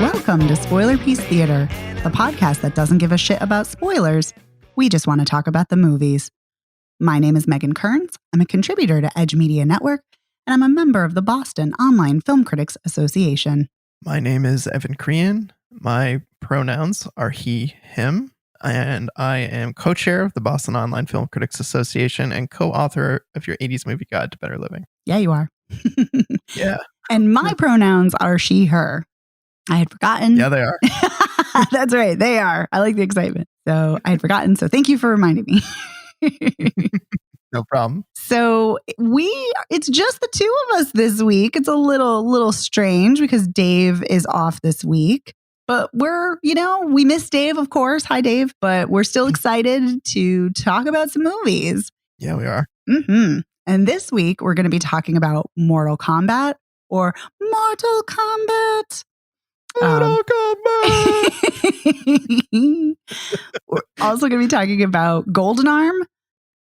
Welcome to Spoiler Piece Theater, the podcast that doesn't give a shit about spoilers. We just want to talk about the movies. My name is Megan Kearns. I'm a contributor to Edge Media Network, and I'm a member of the Boston Online Film Critics Association. My name is Evan Crean. My pronouns are he, him, and I am co-chair of the Boston Online Film Critics Association and co-author of your 80s Movie Guide to Better Living. Yeah, you are. Yeah. And my pronouns are she, her. I had forgotten. Yeah, they are. That's right. They are. I like the excitement. So I had forgotten. So thank you for reminding me. No problem. So it's just the two of us this week. It's a little strange because Dave is off this week. But we miss Dave, of course. Hi, Dave. But we're still excited to talk about some movies. Yeah, we are. Mm-hmm. And this week, we're going to be talking about Mortal Kombat or Mortal Kombat. Mortal Kombat! We're also going to be talking about Golden Arm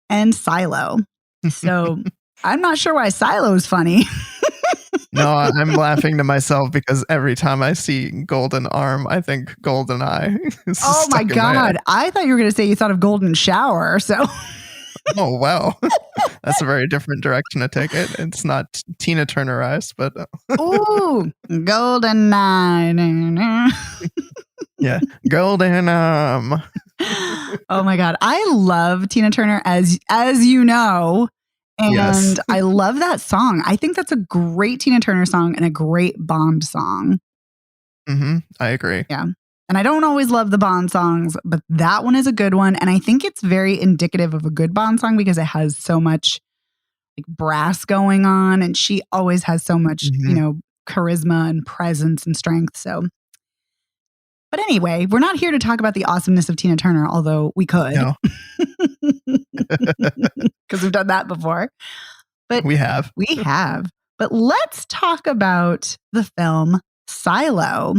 and Silo. So I'm not sure why Silo is funny. No, I'm laughing to myself because every time I see Golden Arm, I think Golden Eye. Oh my God. I thought you were going to say you thought of Golden Shower. So. Oh, wow. That's a very different direction to take it. It's not Tina Turnerized, but... Ooh, Golden Eye. Yeah, Golden Arm. Oh my God. I love Tina Turner, as you know. And yes. I love that song. I think that's a great Tina Turner song and a great Bond song. Mm-hmm. I agree. Yeah. And I don't always love the Bond songs, but that one is a good one. And I think it's very indicative of a good Bond song because it has so much like brass going on. And she always has so much, charisma and presence and strength. So, but anyway, we're not here to talk about the awesomeness of Tina Turner, although we could. No. Because we've done that before. But we have. But let's talk about the film Silo.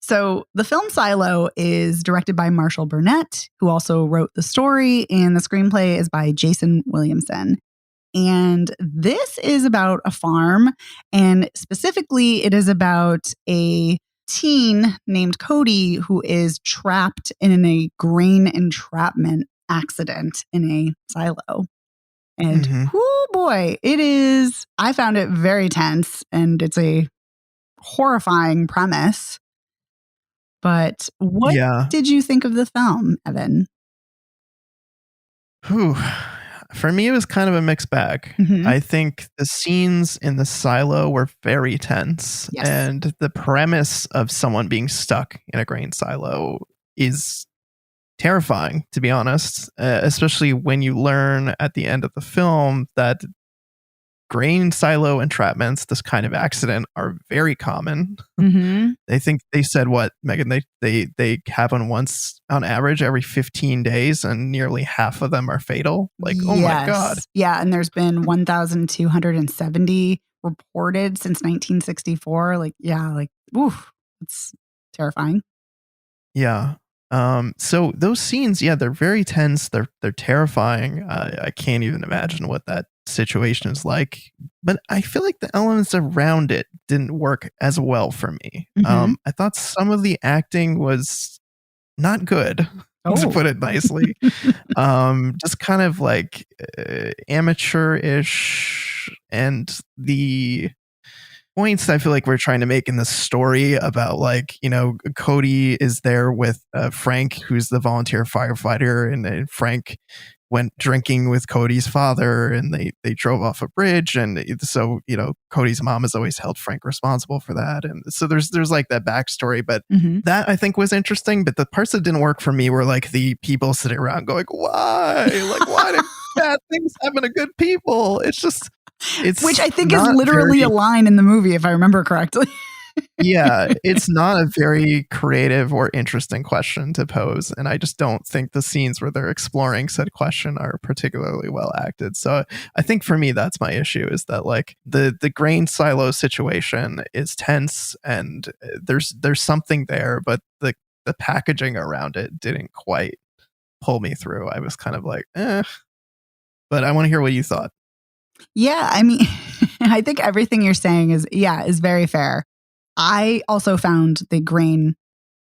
So the film Silo is directed by Marshall Burnett, who also wrote the story, and the screenplay is by Jason Williamson. And this is about a farm, and specifically it is about a teen named Cody who is trapped in a grain entrapment accident in a silo. And oh boy, I found it very tense, and it's a horrifying premise. But what did you think of the film, Evan? For me, it was kind of a mixed bag. Mm-hmm. I think the scenes in the silo were very tense. Yes. And the premise of someone being stuck in a grain silo is terrifying, to be honest, especially when you learn at the end of the film that grain silo entrapments, this kind of accident, are very common. Mm-hmm. They said what, Megan? They happen once on average every 15 days, and nearly half of them are fatal. Like, oh my God. Yeah, and there's been 1,270 reported since 1964. Oof, it's terrifying. Yeah. So those scenes, they're very tense. They're terrifying. I can't even imagine what that situation is like, but I feel like the elements around it didn't work as well for me. Mm-hmm. I thought some of the acting was not good, to put it nicely. Just kind of like amateur-ish, and the points I feel like we're trying to make in the story about, like, Cody is there with Frank, who's the volunteer firefighter, and Frank went drinking with Cody's father, and they drove off a bridge, and so Cody's mom has always held Frank responsible for that, and so there's like that backstory, but that I think was interesting. But the parts that didn't work for me were like the people sitting around going, why do bad things happen to good people? It's which I think is literally a line in the movie, if I remember correctly. Yeah, it's not a very creative or interesting question to pose. And I just don't think the scenes where they're exploring said question are particularly well acted. So I think for me, that's my issue, is that like the grain silo situation is tense, and there's something there, but the packaging around it didn't quite pull me through. I was kind of like, but I want to hear what you thought. Yeah, I mean, I think everything you're saying is very fair. I also found the grain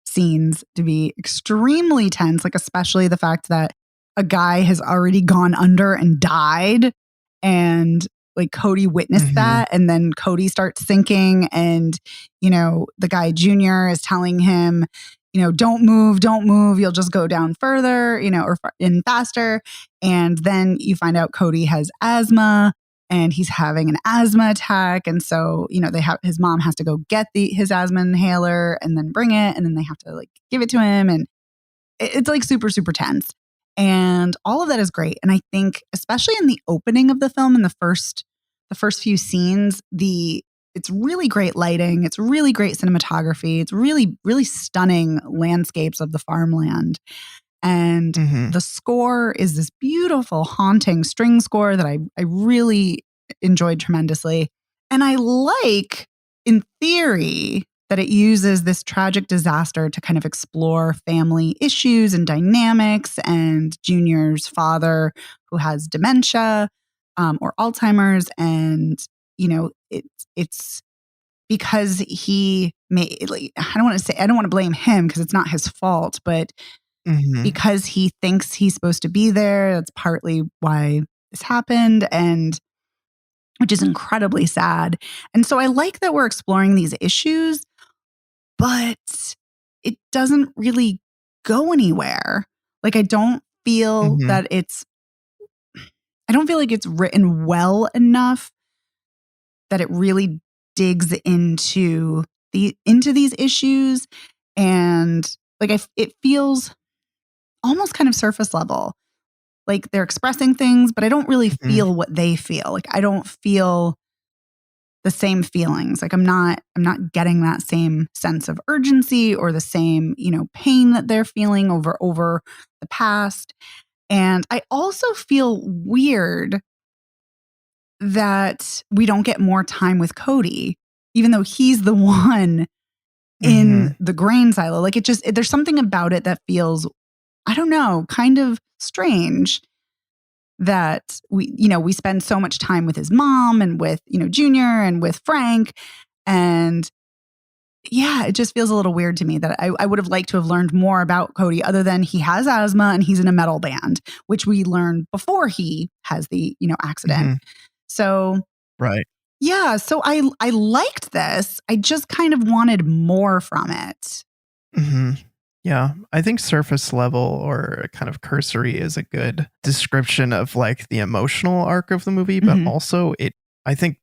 scenes to be extremely tense, like especially the fact that a guy has already gone under and died, and like Cody witnessed that, and then Cody starts sinking, and the guy Junior is telling him, don't move, you'll just go down further, or in faster. And then you find out Cody has asthma and he's having an asthma attack. And so, his mom has to go get his asthma inhaler and then bring it. And then they have to like give it to him. And it's like super, super tense. And all of that is great. And I think, especially in the opening of the film, in the first few scenes, it's really great lighting. It's really great cinematography. It's really, really stunning landscapes of the farmland. And the score is this beautiful, haunting string score that I really enjoyed tremendously. And I like, in theory, that it uses this tragic disaster to kind of explore family issues and dynamics, and Junior's father, who has dementia or Alzheimer's. And, it's because he made, like, I don't want to blame him because it's not his fault, but because he thinks he's supposed to be there, that's partly why this happened, and which is incredibly sad. And so I like that we're exploring these issues, but it doesn't really go anywhere. Like, I don't feel like it's written well enough that it really digs into these issues. And like, it feels almost kind of surface level. Like, they're expressing things, but I don't really feel what they feel. Like, I don't feel the same feelings. Like, I'm not getting that same sense of urgency or the same, pain that they're feeling over the past. And I also feel weird that we don't get more time with Cody, even though he's the one in the grain silo. Like, there's something about it that feels, I don't know, kind of strange, that we spend so much time with his mom and with, Junior and with Frank. And yeah, it just feels a little weird to me that I would have liked to have learned more about Cody, other than he has asthma and he's in a metal band, which we learned before he has the, accident. So, right. Yeah. So I liked this. I just kind of wanted more from it. Yeah, I think surface level or kind of cursory is a good description of like the emotional arc of the movie, but also I think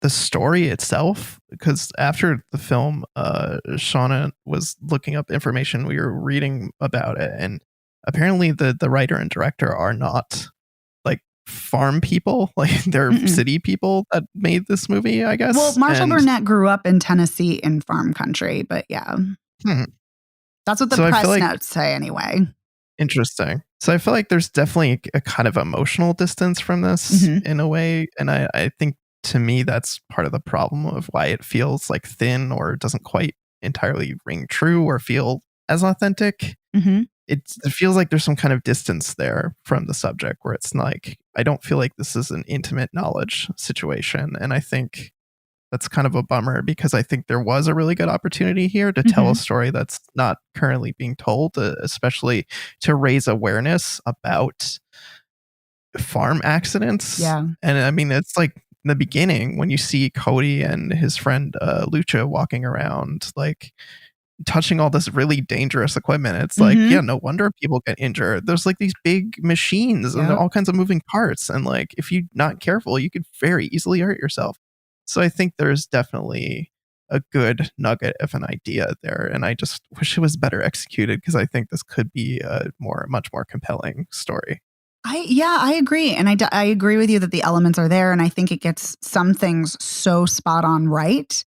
the story itself, because after the film, Shauna was looking up information, we were reading about it, and apparently the writer and director are not like farm people, like they're city people that made this movie, I guess. Well, Marshall Burnett grew up in Tennessee in farm country, but yeah. That's what the press notes say anyway. Interesting. So I feel like there's definitely a kind of emotional distance from this in a way. And I think, to me, that's part of the problem of why it feels like thin or doesn't quite entirely ring true or feel as authentic. It feels like there's some kind of distance there from the subject, where it's like, I don't feel like this is an intimate knowledge situation. And I think that's kind of a bummer, because I think there was a really good opportunity here to tell a story that's not currently being told, especially to raise awareness about farm accidents. Yeah. And I mean, it's like in the beginning when you see Cody and his friend Lucha walking around, like touching all this really dangerous equipment. It's like, yeah, no wonder people get injured. There's like these big machines and all kinds of moving parts. And like, if you're not careful, you could very easily hurt yourself. So I think there's definitely a good nugget of an idea there. And I just wish it was better executed, because I think this could be a much more compelling story. I agree. And I agree with you that the elements are there. And I think it gets some things so spot on right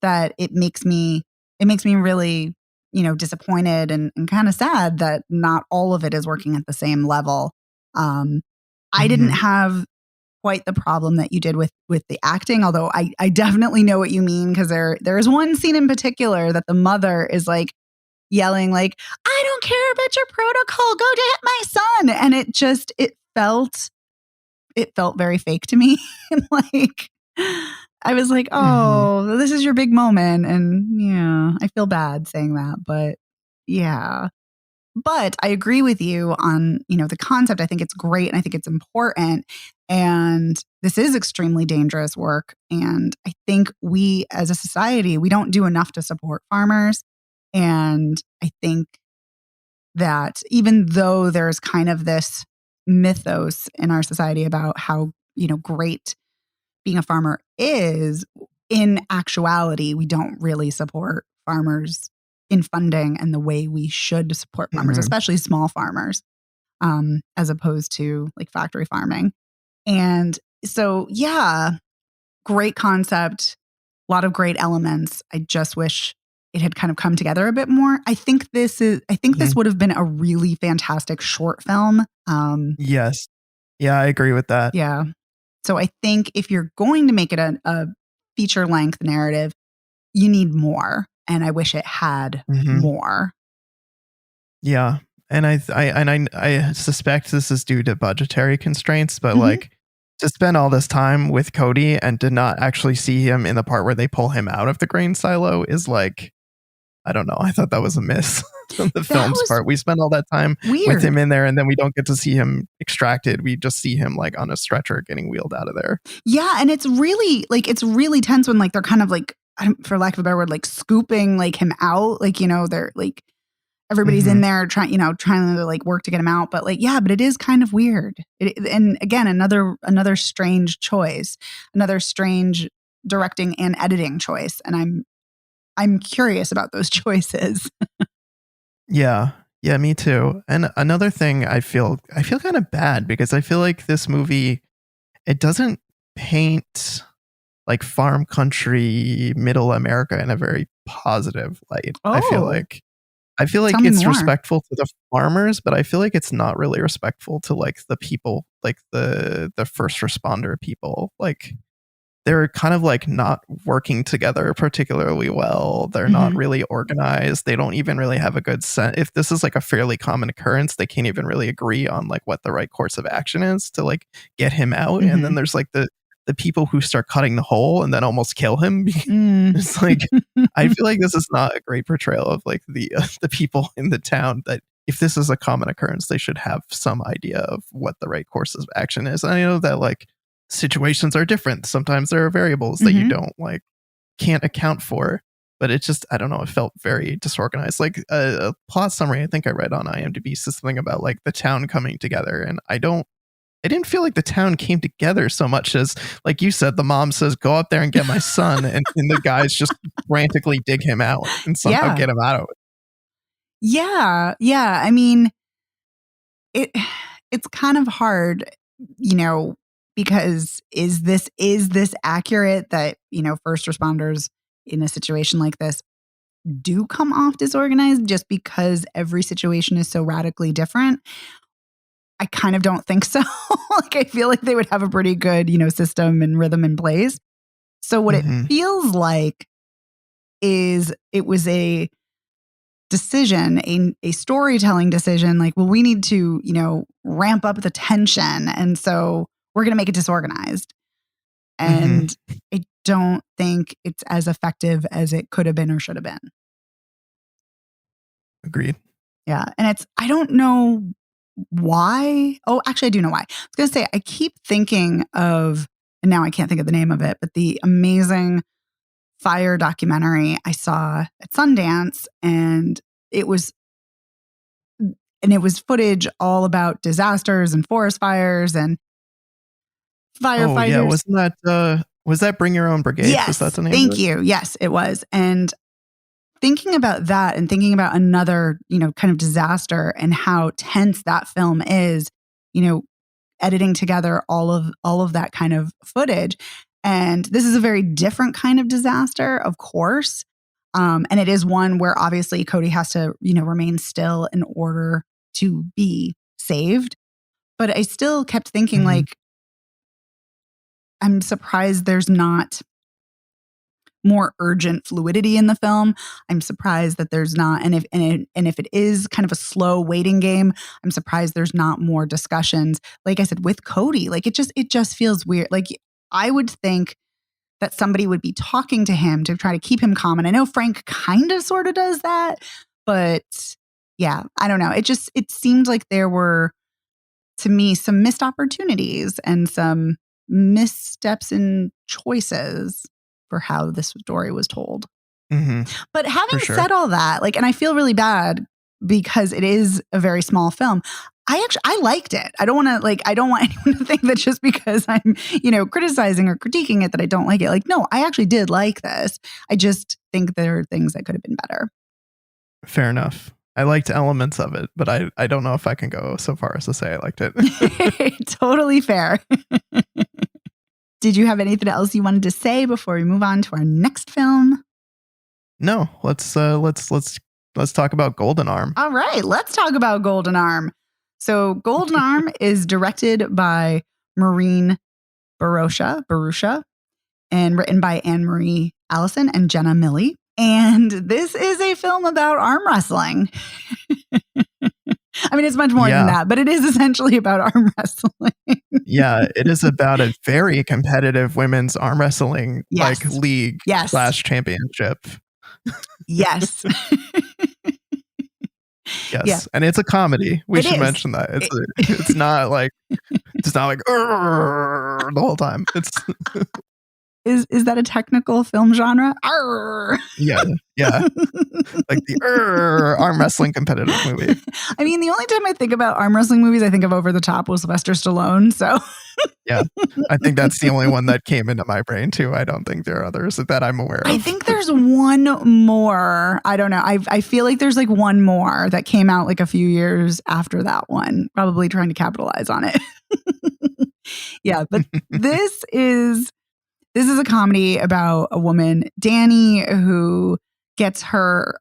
that it makes me really, disappointed and kind of sad that not all of it is working at the same level. I didn't have quite the problem that you did with the acting, although I definitely know what you mean, because there is one scene in particular that the mother is like yelling like, "I don't care about your protocol, go get my son," and it felt very fake to me. Like, I was like, oh, this is your big moment. And yeah, I feel bad saying that, but yeah. But I agree with you on, the concept. I think it's great and I think it's important. And this is extremely dangerous work. And I think we as a society, we don't do enough to support farmers. And I think that even though there's kind of this mythos in our society about how, great being a farmer is, in actuality, we don't really support farmers in funding and the way we should support farmers, especially small farmers, as opposed to like factory farming. And so, yeah, great concept, a lot of great elements. I just wish it had kind of come together a bit more. I think this would have been a really fantastic short film. Yes. Yeah, I agree with that. Yeah. So I think if you're going to make it a feature length narrative, you need more. And I wish it had more. Yeah. And I suspect this is due to budgetary constraints, but like to spend all this time with Cody and to not actually see him in the part where they pull him out of the grain silo is like, I don't know. I thought that was a miss on the film's part. We spend all that time with him in there and then we don't get to see him extracted. We just see him like on a stretcher getting wheeled out of there. Yeah. And it's really tense when like they're kind of like, for lack of a better word, like scooping like him out. Like, they're like, everybody's in there trying to like work to get him out. But like, yeah, but it is kind of weird. And again, another strange choice, another strange directing and editing choice. And I'm curious about those choices. Yeah. Yeah, me too. And another thing I feel kind of bad because I feel like this movie, it doesn't paint like farm country middle America in a very positive light. I feel like it's respectful to the farmers, but I feel like it's not really respectful to like the people, like the first responder people. Like they're kind of like not working together particularly well. They're not really organized. They don't even really have a good sense. If this is like a fairly common occurrence, they can't even really agree on like what the right course of action is to like get him out. And then there's like the people who start cutting the hole and then almost kill him. It's like, I feel like this is not a great portrayal of like the people in the town that if this is a common occurrence, they should have some idea of what the right course of action is. And I know that like situations are different. Sometimes there are variables that you don't like, can't account for, but it just, I don't know, it felt very disorganized. Like a plot summary I think I read on IMDb says something about like the town coming together. And I didn't feel like the town came together so much as, like you said, the mom says, go out there and get my son. and the guys just frantically dig him out and somehow get him out of it. Yeah. Yeah. I mean, it's kind of hard, because is this accurate that, first responders in a situation like this do come off disorganized just because every situation is so radically different? I kind of don't think so. Like, I feel like they would have a pretty good, system and rhythm in place. So what it feels like is it was a decision, a storytelling decision. Like, well, we need to, ramp up the tension. And so we're going to make it disorganized. And I don't think it's as effective as it could have been or should have been. Agreed. Yeah. And I don't know why. Oh, actually, I do know why. I was going to say, I keep thinking of, and now I can't think of the name of it, but the amazing fire documentary I saw at Sundance. And it was footage all about disasters and forest fires and firefighters. Oh, yeah. Was that Bring Your Own Brigade? Yes. Was that the name Thank you. Yes, it was. And thinking about that and thinking about another, kind of disaster and how tense that film is, editing together all of that kind of footage. And this is a very different kind of disaster, of course. And it is one where obviously Cody has to, remain still in order to be saved. But I still kept thinking like, I'm surprised there's not more urgent fluidity in the film. I'm surprised that there's not, and if it is kind of a slow waiting game, I'm surprised there's not more discussions. Like I said, with Cody, like it just feels weird. Like I would think that somebody would be talking to him to try to keep him calm. And I know Frank kind of sort of does that, but yeah, I don't know. It seemed like there were, to me, some missed opportunities and some missteps in choices for how this story was told. Mm-hmm. But having said all that, like, and I feel really bad because it is a very small film. I liked it. I don't want anyone to think that just because I'm, criticizing or critiquing it that I don't like it. Like, no, I actually did like this. I just think there are things that could have been better. Fair enough. I liked elements of it, but I don't know if I can go so far as to say I liked it. Totally fair. Did you have anything else you wanted to say before we move on to our next film? No, let's talk about Golden Arm. All right, let's talk about Golden Arm. So Golden Arm is directed by Maureen Barusha, and written by Anne-Marie Allison and Jenna Milley. And this is a film about arm wrestling. I mean, it's much more than that, but it is essentially about arm wrestling. Yeah, it is about a very competitive women's arm wrestling league / championship. Yes. Yes, yeah. And it's a comedy. We should mention that. It's not like the whole time. It's Is that a technical film genre? Arr! Yeah. Like the arm wrestling competitive movie. I mean, the only time I think about arm wrestling movies, I think of Over the Top with Sylvester Stallone. So yeah, I think that's the only one that came into my brain too. I don't think there are others that I'm aware of. I think there's one more. I don't know. I feel like there's like one more that came out like a few years after that one, probably trying to capitalize on it. Yeah, but this is a comedy about a woman, Danny, who gets her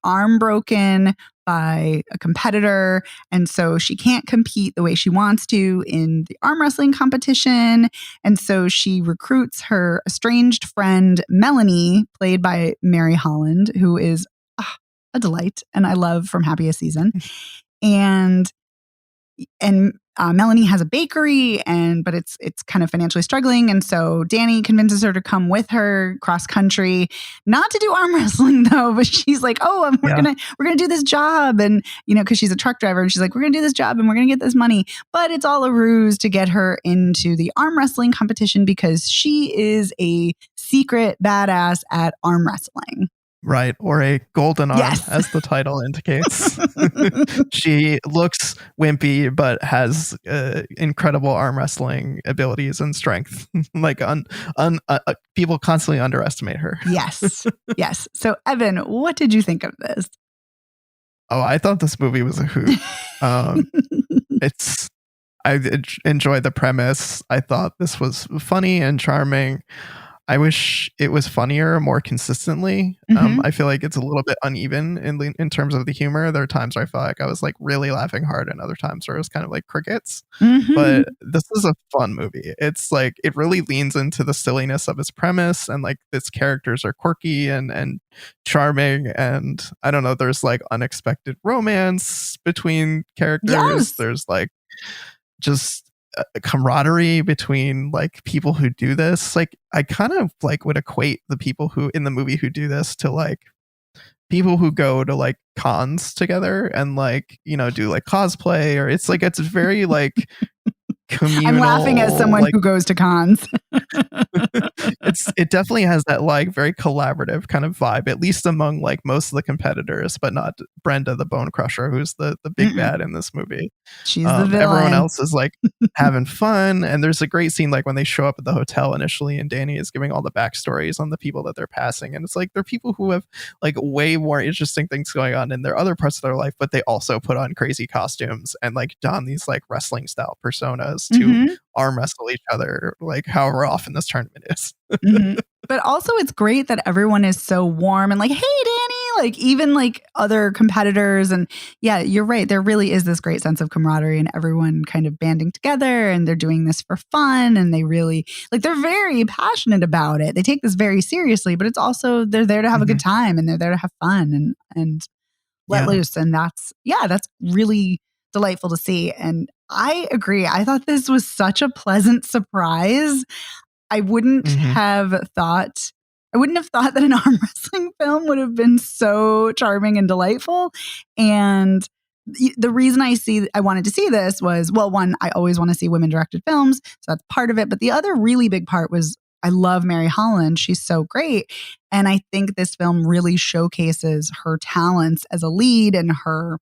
arm broken by a competitor. And so she can't compete the way she wants to in the arm wrestling competition. And so she recruits her estranged friend, Melanie, played by Mary Holland, who is a delight and I love from Happiest Season. And Melanie has a bakery, but it's kind of financially struggling, and so Danny convinces her to come with her cross country, not to do arm wrestling though. But she's like, "Oh, we're gonna do this job," and because she's a truck driver, and she's like, "We're gonna do this job, and we're gonna get this money." But it's all a ruse to get her into the arm wrestling competition because she is a secret badass at arm wrestling. Right, or a golden arm, as the title indicates. She looks wimpy, but has incredible arm wrestling abilities and strength. Like people constantly underestimate her. Yes. So, Evan, what did you think of this? Oh, I thought this movie was a hoot. I enjoyed the premise. I thought this was funny and charming. I wish it was funnier more consistently. I feel like it's a little bit uneven in terms of the humor. There are times where I felt like I was like really laughing hard, and other times where it was kind of like crickets. But this is a fun movie. It's like it really leans into the silliness of its premise, and like its characters are quirky and charming, and I don't know. There's like unexpected romance between characters. Yes. There's like just camaraderie between like people who do this. Like I kind of like would equate the people who in the movie who do this to like people who go to like cons together and like do like cosplay, or it's very like communal. I'm laughing as someone who goes to cons. It definitely has that like very collaborative kind of vibe, at least among like most of the competitors, but not Brenda the Bone Crusher, who's the big bad in this movie. She's the villain. Everyone else is like having fun, and there's a great scene like when they show up at the hotel initially, and Danny is giving all the backstories on the people that they're passing, and it's like they're people who have like way more interesting things going on in their other parts of their life, but they also put on crazy costumes and like don these like wrestling style personas to arm wrestle each other, like however often this tournament is. But also it's great that everyone is so warm and like, hey Danny, like even like other competitors. And yeah, you're right, there really is this great sense of camaraderie and everyone kind of banding together, and they're doing this for fun, and they really like, they're very passionate about it. They take this very seriously, but it's also they're there to have a good time, and they're there to have fun and let loose. And that's really delightful to see. And I agree. I thought this was such a pleasant surprise. I wouldn't have thought that an arm wrestling film would have been so charming and delightful. And the reason I wanted to see this was, well, one, I always want to see women directed films. So that's part of it. But the other really big part was I love Mary Holland. She's so great. And I think this film really showcases her talents as a lead and her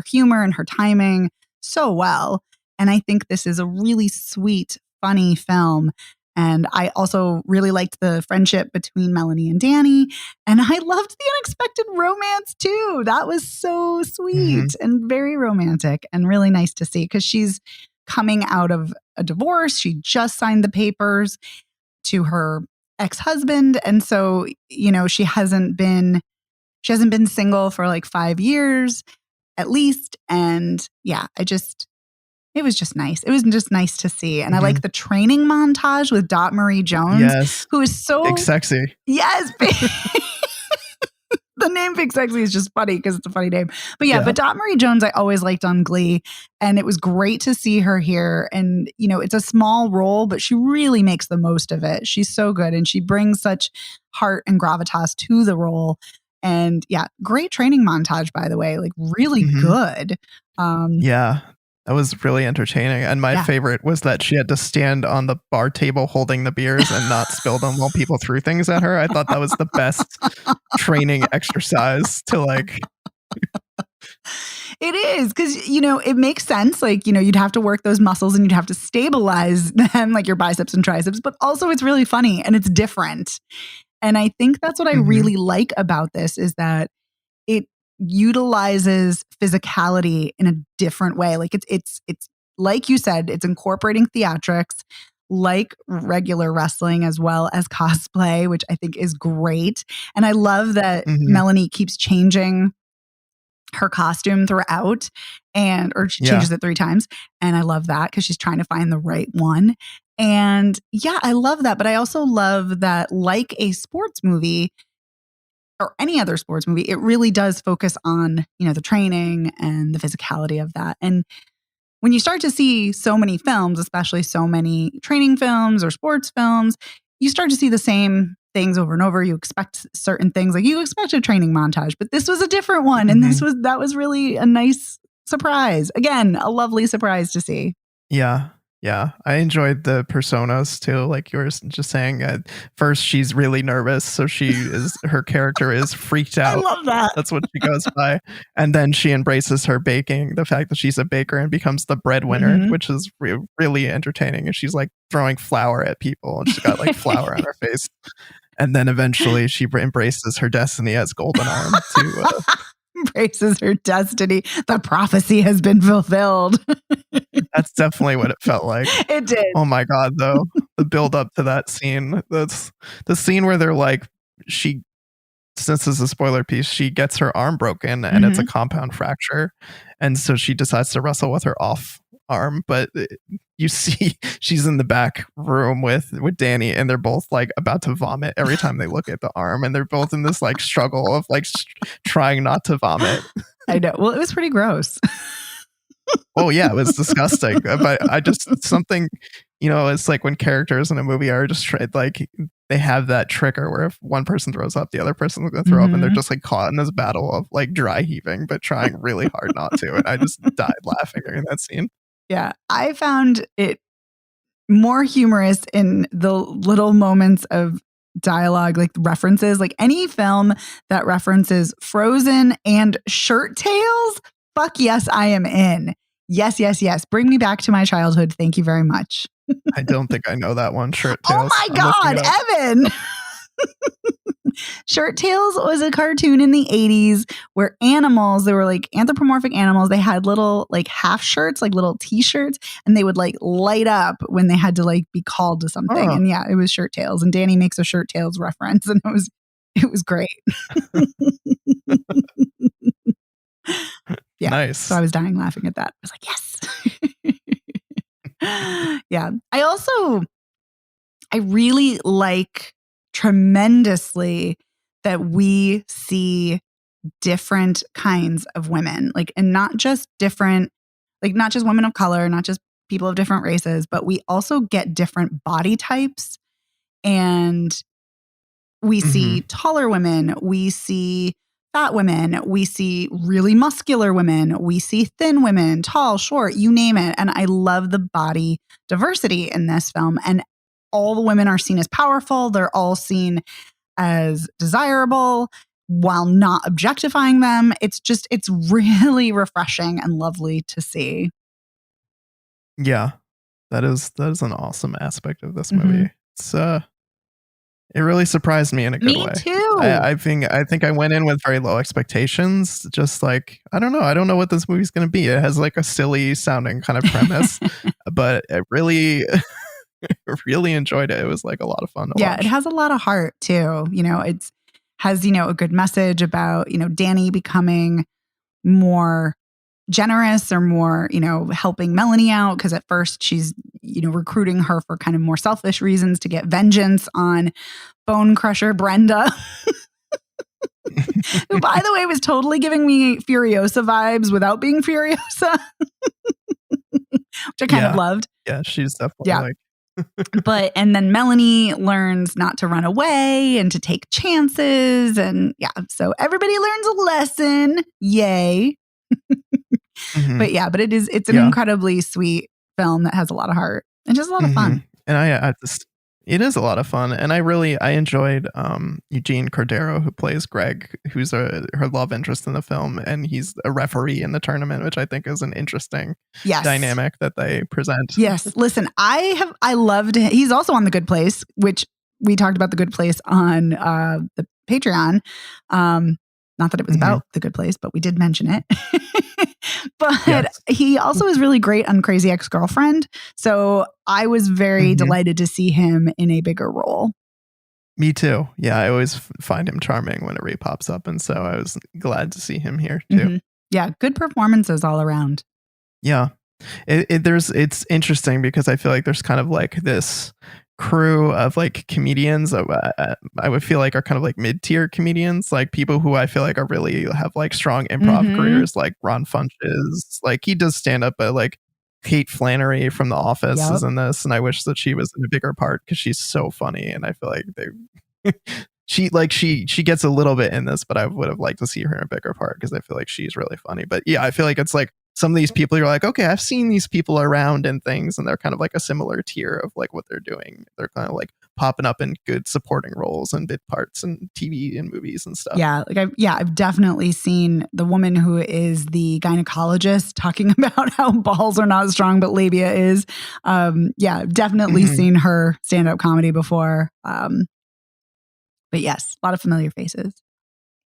humor and her timing so well. And I think this is a really sweet, funny film. And I also really liked the friendship between Melanie and Danny. And I loved the unexpected romance too. That was so sweet and very romantic and really nice to see because she's coming out of a divorce. She just signed the papers to her ex-husband. And so, she hasn't been single for like 5 years at least. And yeah, it was just nice. It was just nice to see. And I like the training montage with Dot Marie Jones, who is so Big Sexy. Yes. The name Big Sexy is just funny because it's a funny name. But but Dot Marie Jones, I always liked on Glee. And it was great to see her here. And, it's a small role, but she really makes the most of it. She's so good. And she brings such heart and gravitas to the role. And great training montage, by the way, like really good. That was really entertaining. And my favorite was that she had to stand on the bar table holding the beers and not spill them while people threw things at her. I thought that was the best training exercise to like. It is because, it makes sense. Like, you'd have to work those muscles and you'd have to stabilize them, like your biceps and triceps. But also it's really funny and it's different. And I think that's what I really like about this is that it utilizes physicality in a different way. Like it's like you said, it's incorporating theatrics like regular wrestling as well as cosplay, which I think is great. And I love that Melanie keeps changing her costume throughout or she changes it 3 times. And I love that because she's trying to find the right one. And I love that. But I also love that like a sports movie, or any other sports movie, it really does focus on, the training and the physicality of that. And when you start to see so many films, especially so many training films or sports films, you start to see the same things over and over. You expect certain things, like you expect a training montage, but this was a different one. And that was really a nice surprise. Again, a lovely surprise to see. Yeah, I enjoyed the personas too. Like you were just saying, first she's really nervous, so her character is freaked out. I love that. That's what she goes by, and then she embraces her baking, the fact that she's a baker and becomes the breadwinner, which is really entertaining. And she's like throwing flour at people, and she's got like flour on her face. And then eventually she embraces her destiny as Golden Arm to. Embraces her destiny. The prophecy has been fulfilled. That's definitely what it felt like. It did. Oh my God, though. The build up to that scene. That's the scene where they're like, since this is a spoiler piece, she gets her arm broken and it's a compound fracture. And so she decides to wrestle with her off arm. But you see she's in the back room with Danny and they're both like about to vomit every time they look at the arm. And they're both in this like struggle of like trying not to vomit. I know. Well, it was pretty gross. Oh yeah, it was disgusting. But I just something, it's like when characters in a movie are just like they have that trigger where if one person throws up, the other person's going to throw up, and they're just like caught in this battle of like dry heaving, but trying really hard not to. And I just died laughing during that scene. Yeah, I found it more humorous in the little moments of dialogue, like references, like any film that references Frozen and Shirt Tales. Fuck yes, I am in. Yes, yes, yes. Bring me back to my childhood. Thank you very much. I don't think I know that one. Shirt Tales. Oh my God, Evan. Shirt Tales was a cartoon in the 80s where animals, they were like anthropomorphic animals. They had little like half shirts, like little t-shirts, and they would like light up when they had to like be called to something. And yeah, it was Shirt Tales. And Danny makes a Shirt Tales reference and it was great. Yeah. Nice. So I was dying laughing at that. I was like, yes. Yeah. I really like tremendously that we see different kinds of women, like, and not just different, like not just women of color, not just people of different races, but we also get different body types And we see taller women, we see fat women, we see really muscular women, we see thin women, tall, short, you name it. And I love the body diversity in this film. And all the women are seen as powerful. They're all seen as desirable while not objectifying them. It's really refreshing and lovely to see. Yeah, that is an awesome aspect of this movie. It's it really surprised me in a good way. Me too. I think I went in with very low expectations. Just like, I don't know what this movie's going to be. It has like a silly sounding kind of premise, but it really, really enjoyed it. It was like a lot of fun to watch. Yeah, it has a lot of heart too. It has, a good message about, Danny becoming more generous or more, helping Melanie out. Because at first she's, recruiting her for kind of more selfish reasons to get vengeance on Bone Crusher Brenda. Who, by the way, was totally giving me Furiosa vibes without being Furiosa. Which I kind of loved. Yeah, she's definitely and then Melanie learns not to run away and to take chances. And so everybody learns a lesson. Yay. But it's an incredibly sweet film that has a lot of heart and just a lot of fun. And it is a lot of fun. And I enjoyed Eugene Cordero, who plays Greg, who's her love interest in the film. And he's a referee in the tournament, which I think is an interesting dynamic that they present. Yes. Listen, I loved it. He's also on The Good Place, which we talked about The Good Place on the Patreon. Not that it was about The Good Place, but we did mention it. But he also is really great on Crazy Ex-Girlfriend. So I was very delighted to see him in a bigger role. Me too. Yeah, I always find him charming whenever he pops up. And so I was glad to see him here too. Yeah, good performances all around. Yeah. It's interesting because I feel like there's kind of like this crew of like comedians I would feel like are kind of like mid-tier comedians, like people who I feel like are really have like strong improv careers, like Ron Funches. Like he does stand up, but like Kate Flannery from The Office is in this, and I wish that she was in a bigger part because she's so funny, and I feel like she gets a little bit in this, but I would have liked to see her in a bigger part because I feel like she's really funny. But yeah, I feel like it's like some of these people you're like, okay, I've seen these people around and things, and they're kind of like a similar tier of like what they're doing. They're kind of like popping up in good supporting roles and bit parts and TV and movies and stuff. Yeah, I've definitely seen the woman who is the gynecologist talking about how balls are not strong, but labia is. Definitely seen her stand-up comedy before. But yes, a lot of familiar faces.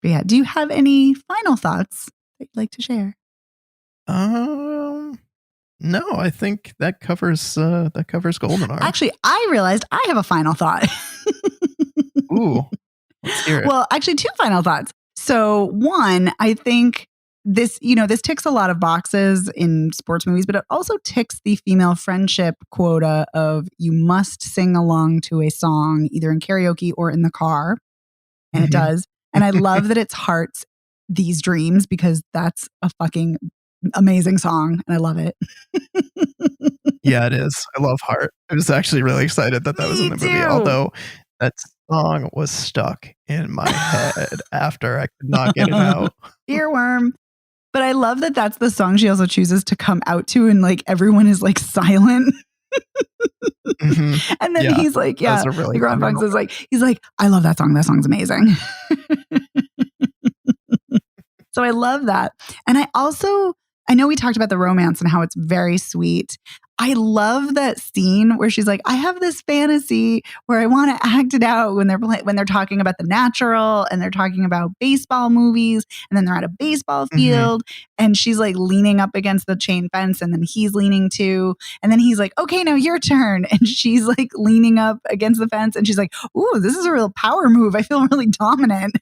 But yeah, do you have any final thoughts that you'd like to share? No, I think that covers Goldeneye. Actually, I realized I have a final thought. Ooh, let's hear it. Well, actually, two final thoughts. So one, I think this ticks a lot of boxes in sports movies, but it also ticks the female friendship quota of you must sing along to a song, either in karaoke or in the car. And it does. And I love that it's Heart's These Dreams, because that's a fucking amazing song and I love it. Yeah, it is. I love Heart. I was actually really excited that was in the movie, although that song was stuck in my head after I could not get it out. Earworm. But I love that that's the song she also chooses to come out to, and like everyone is like silent. And then he's like, really Ron Funches is like, he's like, I love that song. That song's amazing. So I love that. And I know we talked about the romance and how it's very sweet. I love that scene where she's like, I have this fantasy where I want to act it out when they're talking about The Natural and they're talking about baseball movies, and then they're at a baseball field and she's like leaning up against the chain fence and then he's leaning too. And then he's like, okay, now your turn. And she's like leaning up against the fence and she's like, ooh, this is a real power move. I feel really dominant.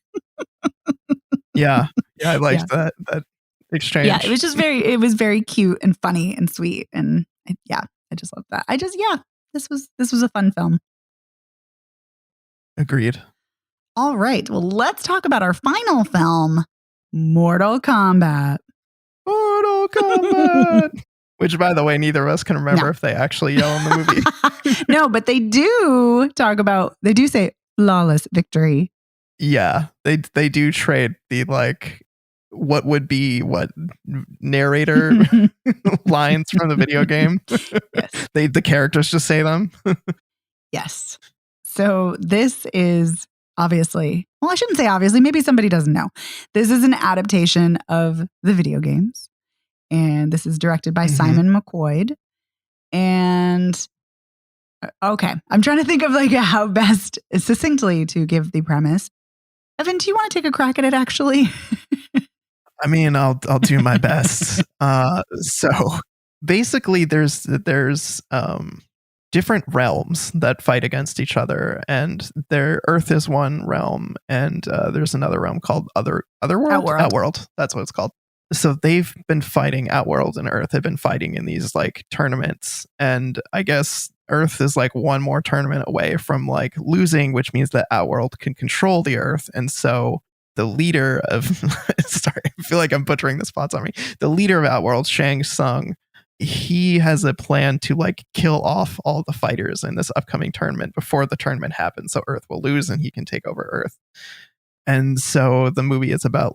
Yeah, I liked that exchange. Yeah, it was very cute and funny and sweet, and I just love that. This was a fun film. Agreed. All right, well, let's talk about our final film, Mortal Kombat. Mortal Kombat. Which, by the way, neither of us can remember if they actually yell in the movie. No, but they do they do say flawless victory. Yeah, they do trade the what would be narrator lines from the video game. Yes. The characters just say them. Yes. So this is obviously, well, I shouldn't say obviously, maybe somebody doesn't know. This is an adaptation of the video games. And this is directed by Simon McQuoid. And okay, I'm trying to think of how best succinctly to give the premise. Evan, do you want to take a crack at it actually? I mean, I'll do my best. So basically there's different realms that fight against each other, and Earth is one realm, and there's another realm called Outworld. Outworld, that's what it's called. So they've been fighting. Outworld and Earth have been fighting in these tournaments, and I guess Earth is one more tournament away from losing, which means that Outworld can control the Earth, and so the leader of sorry, I feel like I'm butchering the spots on me. The leader of Outworld, Shang Tsung, he has a plan to kill off all the fighters in this upcoming tournament before the tournament happens, so Earth will lose and he can take over Earth. And so the movie is about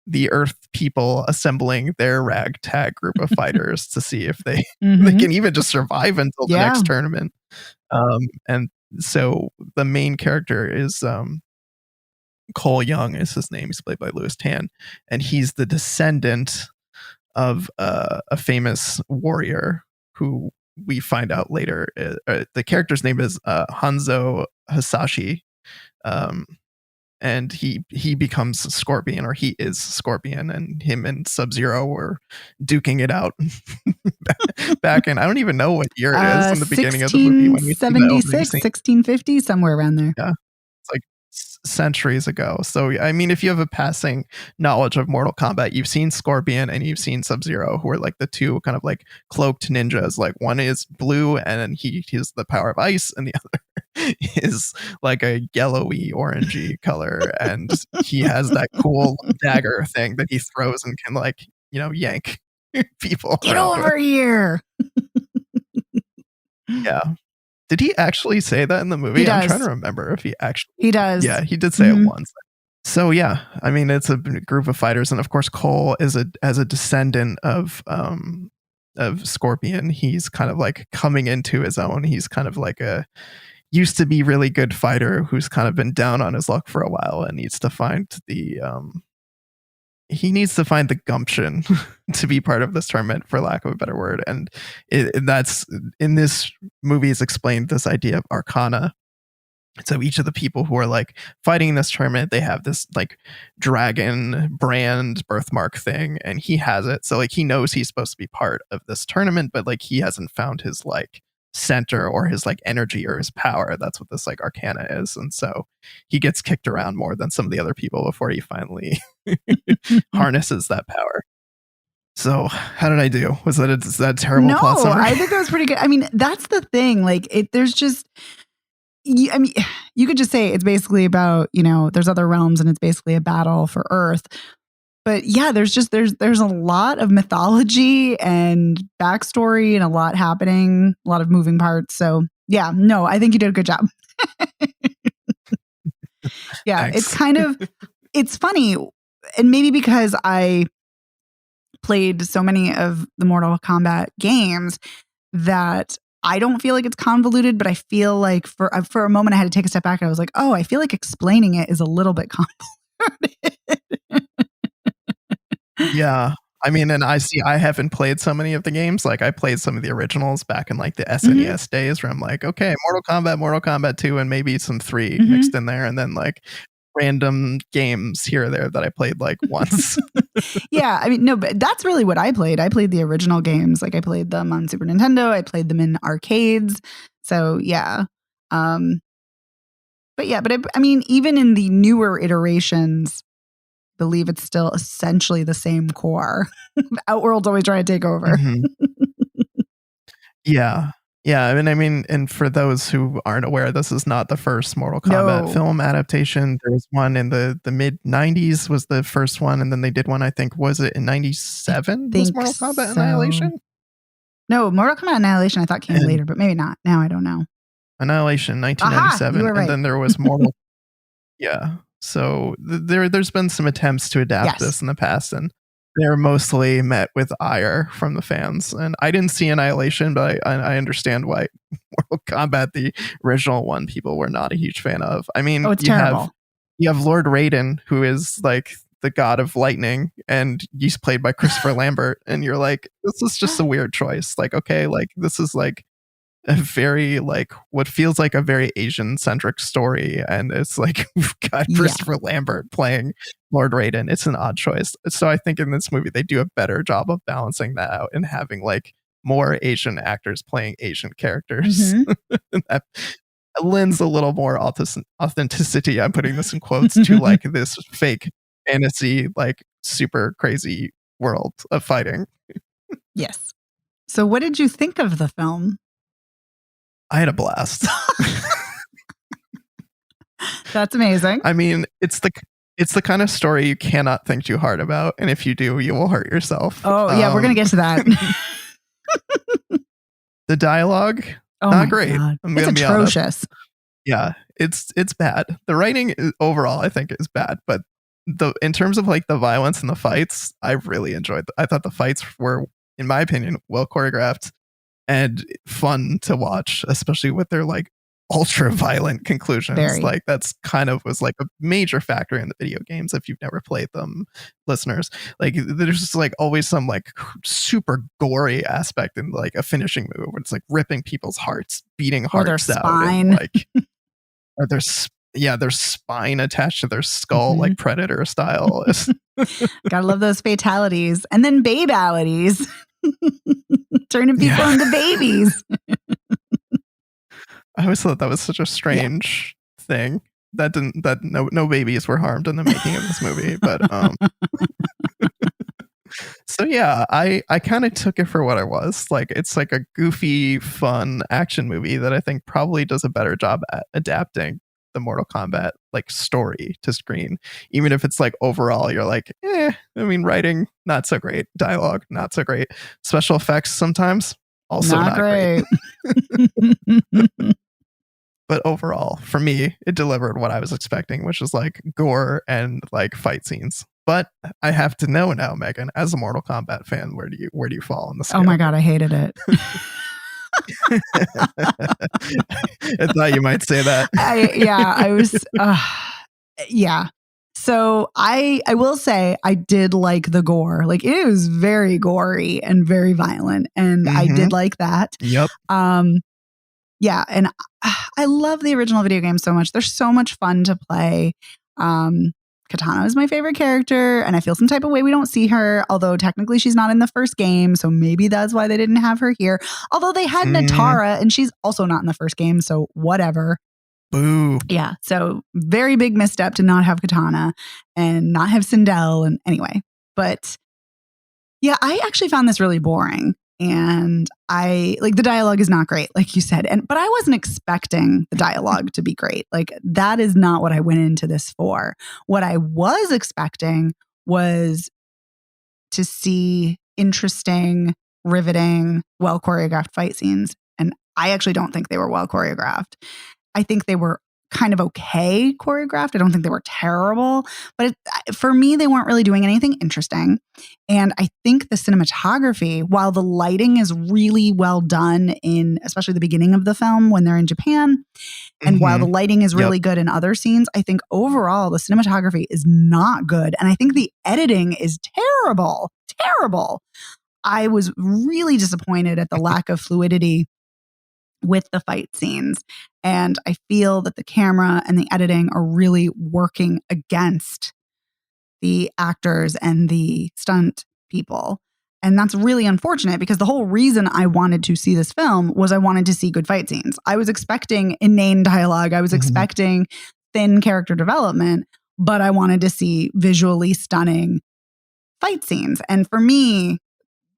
the Earth people assembling their ragtag group of fighters to see if they can even just survive until the next tournament. And so the main character is Cole Young is his name. He's played by Louis Tan, and he's the descendant of a famous warrior who we find out later. The character's name is Hanzo Hasashi, and he becomes Scorpion, or he is Scorpion, and him and Sub-Zero were duking it out back in, I don't even know what year it is in the beginning of the movie. 1676, 1650, somewhere around there. Yeah, it's centuries ago. So I mean, if you have a passing knowledge of Mortal Kombat, you've seen Scorpion and you've seen Sub-Zero, who are the two kind of cloaked ninjas. One is blue and he has the power of ice, and the other is a yellowy orangey color, and he has that cool dagger thing that he throws and can yank people. Get over here. Yeah. Did he actually say that in the movie? I'm trying to remember if he actually... He does. Yeah, he did say it once. So yeah, I mean, it's a group of fighters, and of course Cole is as a descendant of Scorpion. He's kind of coming into his own. He's kind of used to be really good fighter who's kind of been down on his luck for a while and needs to find the gumption to be part of this tournament, for lack of a better word. And that's in this movie is explained this idea of arcana. So each of the people who are fighting in this tournament, they have this dragon brand birthmark thing, and he has it. So he knows he's supposed to be part of this tournament, but he hasn't found his center or his energy or his power. That's what this arcana is. And so he gets kicked around more than some of the other people before he finally harnesses that power. So how did I do? Was that a terrible plot summary? I think that was pretty good. I mean, that's the thing. There's just, I mean, you could just say it's basically about, there's other realms and it's basically a battle for Earth. But yeah, there's a lot of mythology and backstory and a lot happening, a lot of moving parts. So yeah, no, I think you did a good job. Yeah, Thanks. It's funny. And maybe because I played so many of the Mortal Kombat games that I don't feel like it's convoluted, but I feel for a moment I had to take a step back and I was like, oh, I feel like explaining it is a little bit convoluted. Yeah. I mean, and I haven't played so many of the games. I played some of the originals back in the SNES days where I'm okay, Mortal Kombat 2, and maybe some 3 mixed in there. And then random games here or there that I played once. Yeah. I mean, no, but that's really what I played. I played the original games. I played them on Super Nintendo. I played them in arcades. So yeah. But I mean, even in the newer iterations, believe it's still essentially the same core. Outworld's always trying to take over. Yeah. I mean, and for those who aren't aware, this is not the first Mortal Kombat film adaptation. There was one in the mid 90s was the first one, and then they did one, I think, was it in 97? Was Mortal Kombat Annihilation? No, Mortal Kombat Annihilation I thought came later, but maybe not. Now I don't know. Annihilation, 1997. Aha, and then there was Mortal. Yeah. So there's been some attempts to adapt this in the past, and they're mostly met with ire from the fans. And I didn't see Annihilation, but I understand why Mortal Kombat, the original one, people were not a huge fan of. I mean, it's terrible. You have Lord Raiden, who is like the god of lightning, and he's played by Christopher Lambert, and you're like, this is just a weird choice. Like, okay, like this is like a very like what feels like a very Asian centric story, and it's like we've got Christopher Lambert playing Lord Raiden. It's an odd choice. So I think in this movie they do a better job of balancing that out and having like more Asian actors playing Asian characters. That lends a little more authenticity, I'm putting this in quotes, to like this fake fantasy like super crazy world of fighting. Yes. So what did you think of the film? I had a blast. That's amazing. I mean, it's the kind of story you cannot think too hard about, and if you do, you will hurt yourself. Oh, yeah, we're going to get to that. The dialogue, not great. God. I'm it's atrocious. Yeah, it's bad. The writing overall, I think, is bad, but in terms of like the violence and the fights, I really enjoyed I thought the fights were, in my opinion, well choreographed and fun to watch, especially with their like ultra violent conclusions. Like that's kind of was like a major factor in the video games. If you've never played them, listeners, like there's just like always some like super gory aspect in like a finishing move where it's like ripping people's hearts, beating hearts out, spine. And, like or their spine attached to their skull, like Predator style. Gotta love those fatalities, and then babalities. Turning people into babies. I always thought that was such a strange thing. That no babies were harmed in the making of this movie, but so yeah, I kind of took it for what it was. Like it's like a goofy, fun action movie that I think probably does a better job at adapting the Mortal Kombat like story to screen, even if it's like overall you're like, I mean, writing not so great, dialogue not so great, special effects sometimes also not great. But overall, for me, it delivered what I was expecting, which is like gore and like fight scenes. But I have to know now, Megan, as a Mortal Kombat fan, where do you fall on the scale? Oh my God, I hated it. I thought you might say that. I was. So I will say I did like the gore. Like it was very gory and very violent, and I did like that. Yep. Yeah, and I love the original video game so much. They're so much fun to play. Katana is my favorite character, and I feel some type of way we don't see her, although technically she's not in the first game, so maybe that's why they didn't have her here. Although they had Natara, and she's also not in the first game, so whatever. Boo. Yeah, so very big misstep to not have Katana and not have Sindel, and anyway. But yeah, I actually found this really boring. And I like the dialogue is not great, like you said. But I wasn't expecting the dialogue to be great. Like that is not what I went into this for. What I was expecting was to see interesting, riveting, well choreographed fight scenes. And I actually don't think they were well choreographed. I think they were kind of okay choreographed. I don't think they were terrible, but for me, they weren't really doing anything interesting. And I think the cinematography, while the lighting is really well done in, especially the beginning of the film when they're in Japan, and while the lighting is really good in other scenes, I think overall the cinematography is not good. And I think the editing is terrible, terrible. I was really disappointed at the lack of fluidity with the fight scenes. And I feel that the camera and the editing are really working against the actors and the stunt people. And that's really unfortunate because the whole reason I wanted to see this film was I wanted to see good fight scenes. I was expecting inane dialogue. I was expecting thin character development, but I wanted to see visually stunning fight scenes. And for me,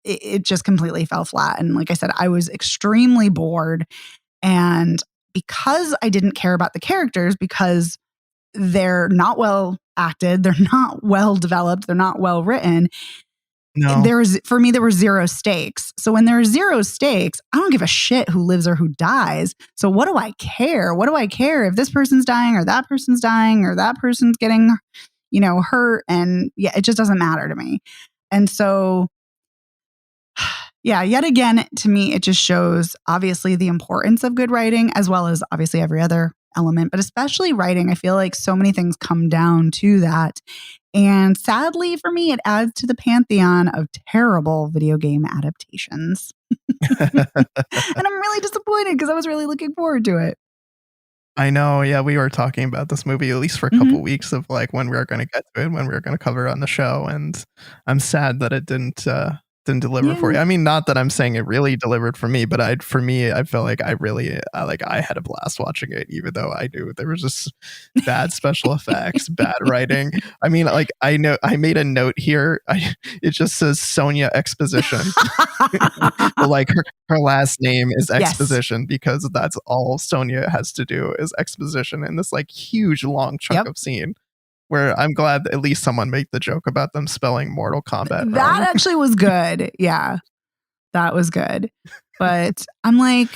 it just completely fell flat. And like I said, I was extremely bored. And because I didn't care about the characters, because they're not well acted, they're not well developed, they're not well written, No. For me, there were zero stakes. So when there are zero stakes, I don't give a shit who lives or who dies. So what do I care? What do I care if this person's dying or that person's dying or that person's getting, hurt? And yeah, it just doesn't matter to me. And so, yeah, yet again, to me, it just shows obviously the importance of good writing, as well as obviously every other element, but especially writing. I feel like so many things come down to that. And sadly for me, it adds to the pantheon of terrible video game adaptations. And I'm really disappointed because I was really looking forward to it. I know. Yeah, we were talking about this movie at least for a couple weeks of like when we were going to get to it, when we were going to cover it on the show. And I'm sad that it didn't deliver for you. I mean, not that I'm saying it really delivered for me, but I felt like I had a blast watching it, even though I knew there was just bad special effects, bad writing. I mean, like I know I made a note here. It just says Sonia Exposition. Like her last name is Exposition because that's all Sonia has to do is exposition in this like huge long chunk of scene. Where I'm glad at least someone made the joke about them spelling Mortal Kombat. That actually was good. Yeah, that was good. But I'm like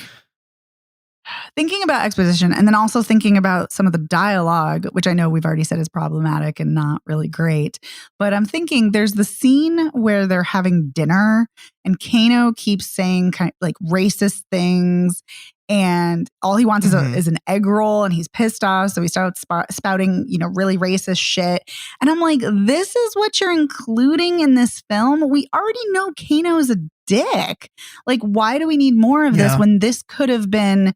thinking about exposition and then also thinking about some of the dialogue, which I know we've already said is problematic and not really great. But I'm thinking there's the scene where they're having dinner and Kano keeps saying kind of like racist things. And all he wants is an egg roll and he's pissed off. So he starts spouting, really racist shit. And I'm like, this is what you're including in this film? We already know Kano's a dick. Like, why do we need more of this when this could have been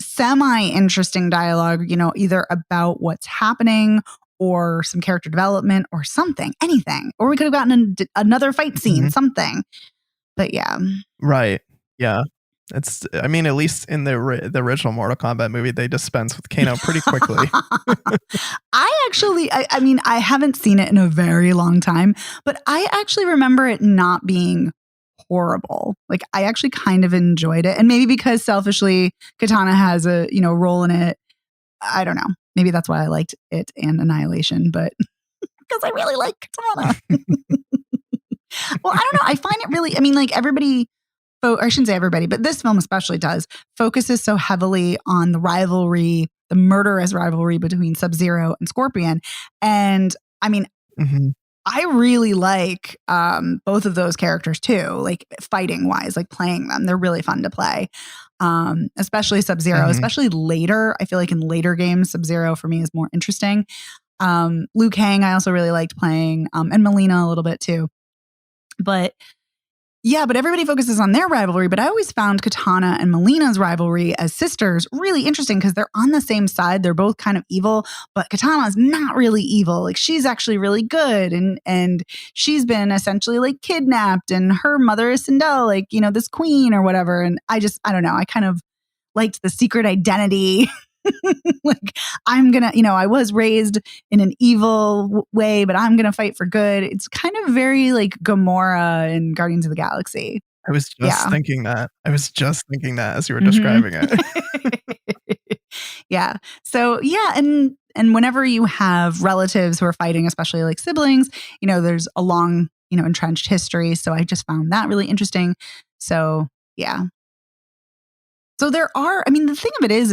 semi-interesting dialogue, either about what's happening or some character development or something, anything. Or we could have gotten another fight scene, something. But yeah. Right. Yeah. I mean, at least in the original Mortal Kombat movie, they dispense with Kano pretty quickly. I mean, I haven't seen it in a very long time, but I actually remember it not being horrible. Like, I actually kind of enjoyed it. And maybe because selfishly, Katana has a, role in it. I don't know. Maybe that's why I liked it and Annihilation, but because I really like Katana. Well, I don't know. I find it really, like everybody, I shouldn't say everybody, but this film especially focuses so heavily on the rivalry, the murderous rivalry between Sub-Zero and Scorpion. And I mean, I really like both of those characters too, like fighting wise, like playing them. They're really fun to play, especially Sub-Zero, especially later. I feel like in later games, Sub-Zero for me is more interesting. Liu Kang, I also really liked playing, and Melina a little bit too. But yeah, but everybody focuses on their rivalry. But I always found Katana and Melina's rivalry as sisters really interesting because they're on the same side. They're both kind of evil, but Katana's not really evil. Like, she's actually really good. And she's been essentially like kidnapped and her mother is Sindel, like, this queen or whatever. And I don't know. I kind of liked the secret identity. Like, I'm gonna, I was raised in an evil way, but I'm gonna fight for good. It's kind of very like Gamora in Guardians of the Galaxy. I was just thinking that. As you were describing it. Yeah. So yeah, and whenever you have relatives who are fighting, especially like siblings, there's a long, entrenched history. So I just found that really interesting. So yeah. So there are, the thing of it is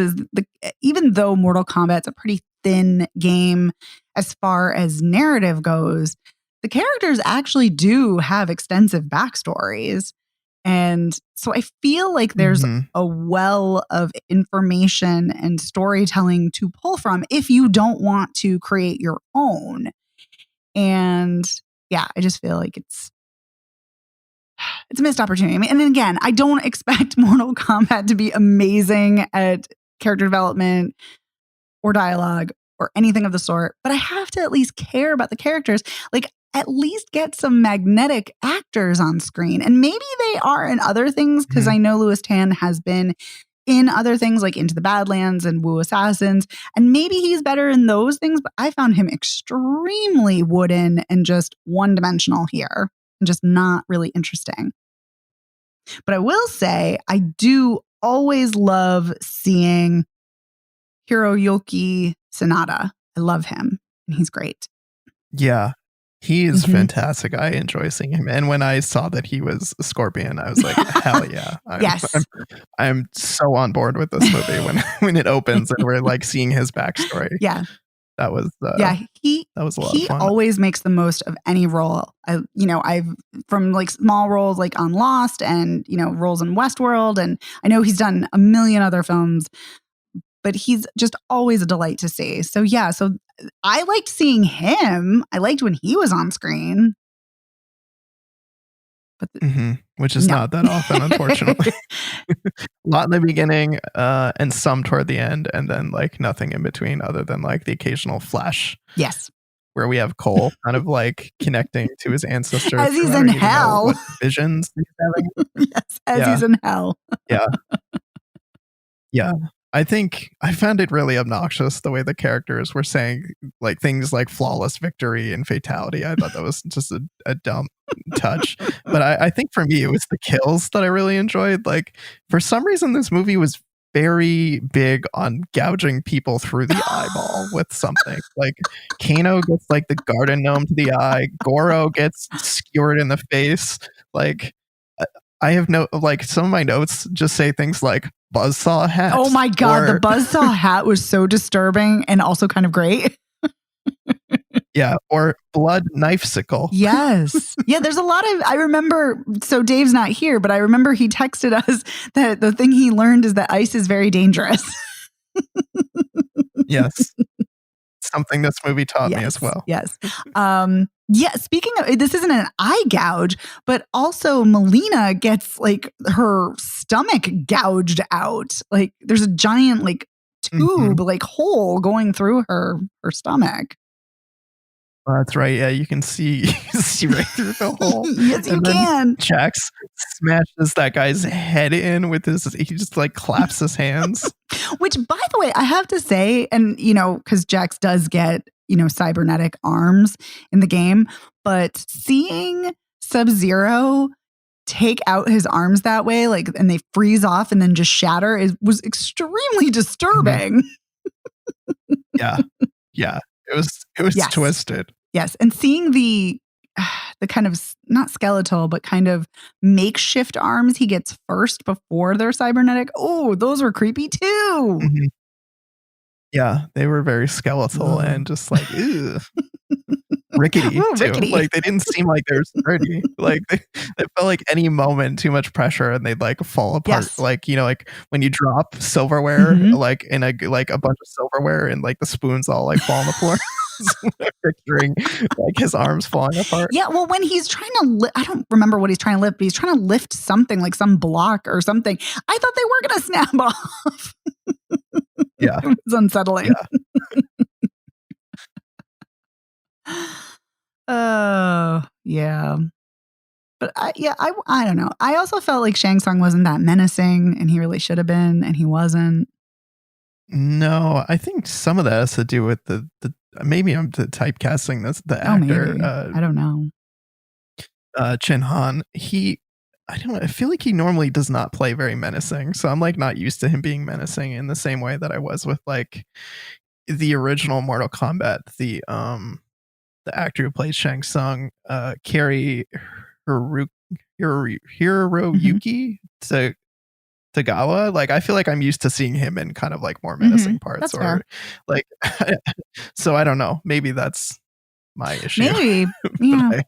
even though Mortal Kombat's a pretty thin game as far as narrative goes, the characters actually do have extensive backstories. And so I feel like there's a well of information and storytelling to pull from if you don't want to create your own. And yeah, I just feel like it's a missed opportunity. And then again, I don't expect Mortal Kombat to be amazing at character development or dialogue or anything of the sort, but I have to at least care about the characters. Like, at least get some magnetic actors on screen. And maybe they are in other things, because I know Louis Tan has been in other things like Into the Badlands and Wu Assassins, and maybe he's better in those things, but I found him extremely wooden and just one-dimensional here. And just not really interesting. But I will say, I do always love seeing Hiroyuki Sanada. I love him, and he's great. Yeah. He is fantastic. I enjoy seeing him. And when I saw that he was a Scorpion, I was like, hell yeah. I'm so on board with this movie when it opens and we're like seeing his backstory. Yeah. That was he that was a lot of fun. He always makes the most of any role. I've from like small roles like on Lost and roles in Westworld, and I know he's done a million other films, but he's just always a delight to see. So yeah, so I liked seeing him. I liked when he was on screen. But which is not that often, unfortunately. A lot in the beginning, and some toward the end, and then like nothing in between, other than like the occasional flash. Yes, where we have Cole kind of like connecting to his ancestors as he's in hell. What visions he's having. Yes, as he's in hell. Yeah. I think I found it really obnoxious the way the characters were saying like things like flawless victory and fatality. I thought that was just a dumb touch. But I think for me, it was the kills that I really enjoyed. Like for some reason, this movie was very big on gouging people through the eyeball with something. Like Kano gets like the garden gnome to the eye. Goro gets skewered in the face. Like I have some of my notes just say things like buzzsaw hat. Oh my God, the buzzsaw hat was so disturbing and also kind of great. Yeah, or blood knife sickle. Yes. Yeah, there's a lot of, I remember, so Dave's not here, but I remember he texted us that the thing he learned is that ice is very dangerous. Yes. Something this movie taught me as well. Yes. Yeah, speaking of, this isn't an eye gouge, but also Melina gets like her stomach gouged out. Like there's a giant like tube, like hole going through her stomach. That's right. Yeah, you can see right through the hole. Yes, you can. Jax smashes that guy's head in with he just like claps his hands. Which, by the way, I have to say, and because Jax does get cybernetic arms in the game, but seeing Sub-Zero take out his arms that way, like, and they freeze off and then just shatter, was extremely disturbing. Yeah. It was twisted. Yes, and seeing the kind of not skeletal, but kind of makeshift arms he gets first before they're cybernetic. Oh, those were creepy too. Yeah, they were very skeletal and just like rickety too. Rickety. Like they didn't seem like they were sturdy. Like they felt like any moment too much pressure and they'd like fall apart. Yes. Like like when you drop silverware, like in a bunch of silverware and like the spoons all like fall on the floor. Picturing like his arms falling apart. Yeah, well, when he's trying to I don't remember what he's trying to lift, but he's trying to lift something like some block or something. I thought they were going to snap off. Yeah. It was unsettling. Yeah. Oh, yeah. But I don't know. I also felt like Shang Tsung wasn't that menacing, and he really should have been, and he wasn't. No, I think some of that has to do with the maybe I'm typecasting the actor. Maybe. I don't know. Chin Han. I don't know. I feel like he normally does not play very menacing, so I'm like not used to him being menacing in the same way that I was with like the original Mortal Kombat. The actor who plays Shang Tsung, Cary Hiroyuki Tagawa. Like I feel like I'm used to seeing him in kind of like more menacing parts. That's or fair. Like so I don't know. Maybe that's my issue. Maybe. Yeah.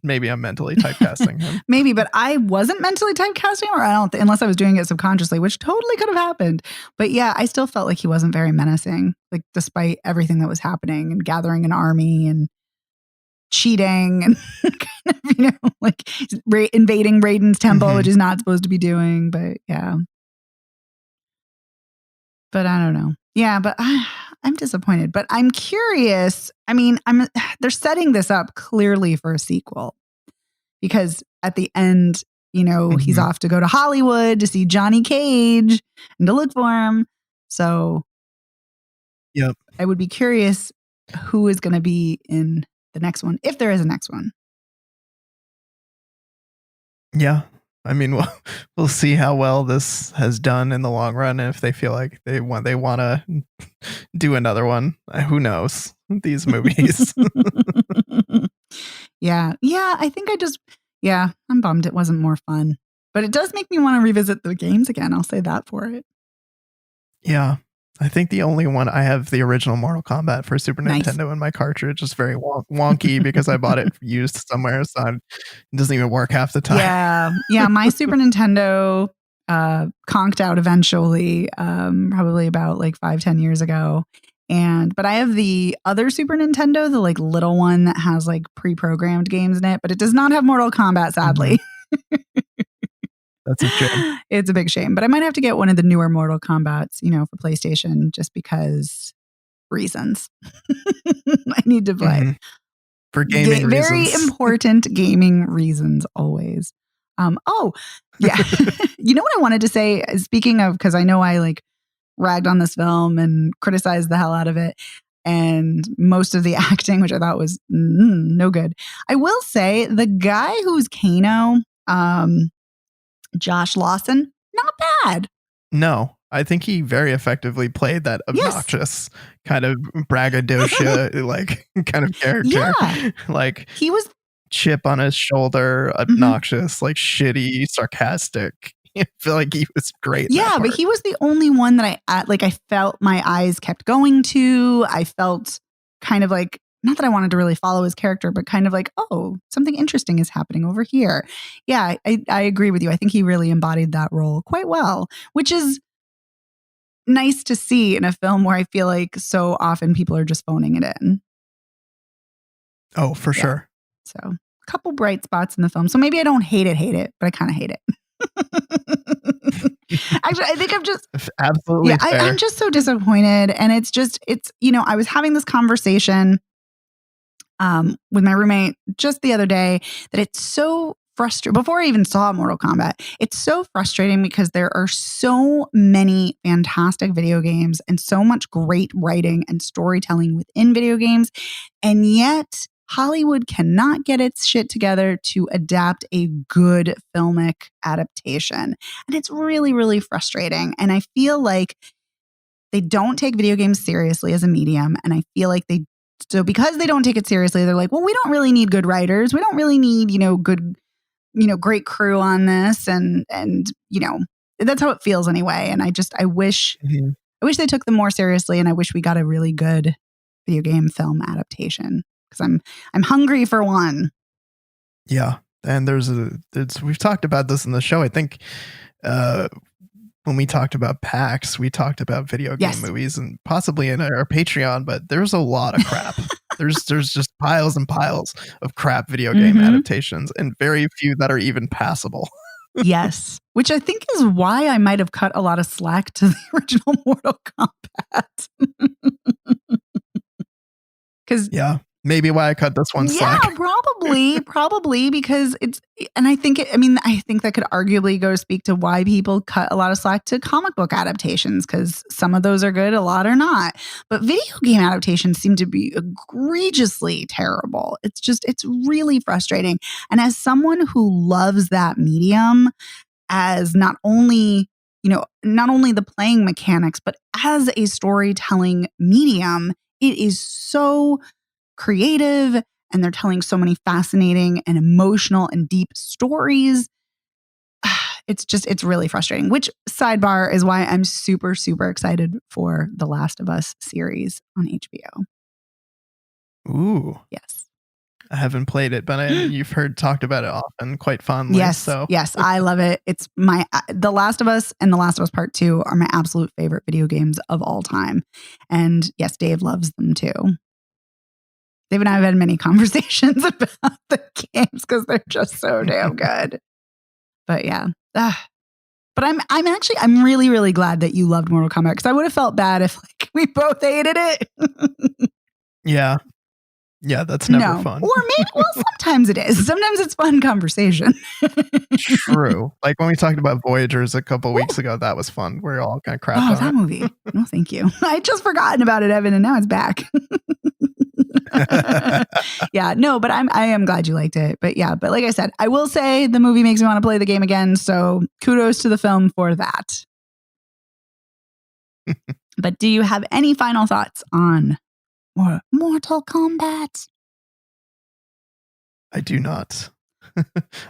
Maybe I'm mentally typecasting him. Maybe, but I wasn't mentally typecasting, or I don't unless I was doing it subconsciously, which totally could have happened. But yeah, I still felt like he wasn't very menacing, like despite everything that was happening and gathering an army and cheating and kind of, like invading Raiden's temple, which he's not supposed to be doing. But yeah. But I don't know. Yeah, but I'm disappointed. But I'm curious. I mean, they're setting this up clearly for a sequel, because at the end, he's off to go to Hollywood to see Johnny Cage and to look for him. So, yep, I would be curious who is going to be in the next one, if there is a next one. Yeah. I mean, we'll see how well this has done in the long run. And if they feel like they want to do another one, who knows? These movies. Yeah. I think I'm bummed it wasn't more fun. But it does make me want to revisit the games again. I'll say that for it. Yeah. I think the only one I have the original Mortal Kombat for Super Nintendo in my cartridge. Is very wonky because I bought it used somewhere, so it doesn't even work half the time. Yeah. My Super Nintendo conked out eventually, probably about like 5-10 years ago. But I have the other Super Nintendo, the like little one that has like pre-programmed games in it, but it does not have Mortal Kombat, sadly. That's a shame. It's a big shame, but I might have to get one of the newer Mortal Kombats, for PlayStation, just because reasons. I need to play. For gaming reasons. Very important gaming reasons always. Oh, yeah. You know what I wanted to say, speaking of, because I know I like ragged on this film and criticized the hell out of it, and most of the acting, which I thought was no good. I will say the guy who's Kano, Josh Lawson, not bad. No, I think he very effectively played that obnoxious kind of braggadocio like kind of character. Yeah. Like he was chip on his shoulder, obnoxious, like shitty, sarcastic. I feel like he was great. Yeah, but he was the only one that I felt my eyes kept going to. I felt kind of like, not that I wanted to really follow his character, but kind of like, oh, something interesting is happening over here. Yeah, I agree with you. I think he really embodied that role quite well, which is nice to see in a film where I feel like so often people are just phoning it in. Oh, for sure. So a couple bright spots in the film. So maybe I don't hate it, but I kind of hate it. Actually, I think I'm just absolutely I'm just so disappointed. And it's I was having this conversation with my roommate just the other day that it's so frustrating. Before I even saw Mortal Kombat, it's so frustrating because there are so many fantastic video games and so much great writing and storytelling within video games. And yet Hollywood cannot get its shit together to adapt a good filmic adaptation. And it's really, really frustrating. And I feel like they don't take video games seriously as a medium. And I feel like so because they don't take it seriously, they're like, well, we don't really need good writers. We don't really need, good, great crew on this. And that's how it feels anyway. And I wish they took them more seriously. And I wish we got a really good video game film adaptation. Because I'm hungry for one. Yeah. And we've talked about this in the show. I think when we talked about PAX, we talked about video game movies and possibly in our Patreon, but there's a lot of crap. there's just piles and piles of crap video game adaptations and very few that are even passable. Yes. Which I think is why I might have cut a lot of slack to the original Mortal Kombat. Yeah. Maybe why I cut this one slack. Yeah, probably because I think that could arguably go speak to why people cut a lot of slack to comic book adaptations, because some of those are good, a lot are not. But video game adaptations seem to be egregiously terrible. It's really frustrating. And as someone who loves that medium, as not only the playing mechanics, but as a storytelling medium, it is so creative, and they're telling so many fascinating and emotional and deep stories. It's really frustrating, which, sidebar, is why I'm super, super excited for the Last of Us series on HBO. Ooh. Yes. I haven't played it, but you've heard talked about it often quite fondly. Yes. I love it. It's The Last of Us and The Last of Us Part 2 are my absolute favorite video games of all time. And yes, Dave loves them too. Dave and I have had many conversations about the games because they're just so damn good. But yeah. But I'm really, really glad that you loved Mortal Kombat, because I would have felt bad if we both hated it. Yeah. Yeah, that's never fun. Or maybe, sometimes it is. Sometimes it's fun conversation. True. Like when we talked about Voyagers a couple weeks ago, that was fun. We're all kind of crapped on that movie. No, thank you. I just forgotten about it, Evan, and now it's back. Yeah, no, but I am glad you liked it. But yeah, but like I said, I will say the movie makes me want to play the game again. So kudos to the film for that. But do you have any final thoughts on Mortal Kombat? I do not.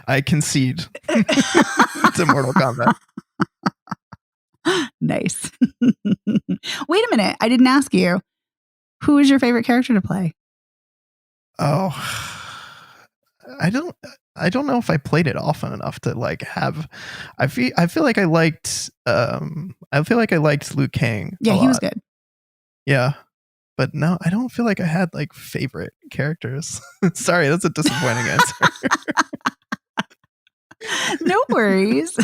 I concede to Mortal Kombat. Nice. Wait a minute. I didn't ask you. Who is your favorite character to play? Oh, I don't know if I played it often enough to like have. I feel like I liked. I feel like I liked Liu Kang. Yeah, he was good. Yeah, but no, I don't feel like I had like favorite characters. Sorry, that's a disappointing answer. No worries.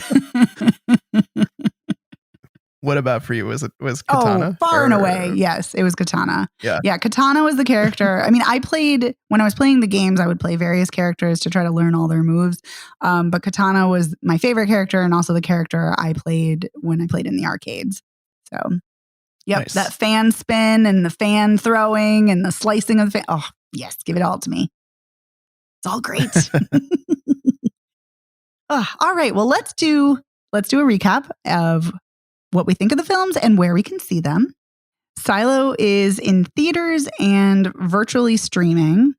What about for you? Was Katana? Oh, far and away. Yes, it was Katana. Yeah. Katana was the character. I mean, when I was playing the games, I would play various characters to try to learn all their moves. But Katana was my favorite character and also the character I played when I played in the arcades. So, yep, nice. That fan spin and the fan throwing and the slicing of the fan. Oh, yes, give it all to me. It's all great. All right, well, let's do a recap of what we think of the films and where we can see them. Silo is in theaters and virtually streaming.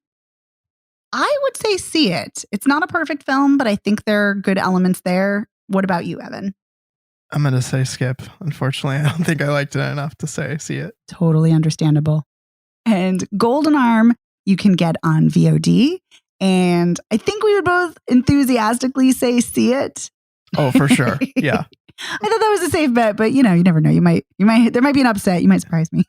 I would say see it. It's not a perfect film, but I think there are good elements there. What about you, Evan? I'm going to say skip. Unfortunately, I don't think I liked it enough to say see it. Totally understandable. And Golden Arm, you can get on VOD. And I think we would both enthusiastically say see it. Oh, for sure. Yeah. I thought that was a safe bet, but you never know. You might, there might be an upset. You might surprise me.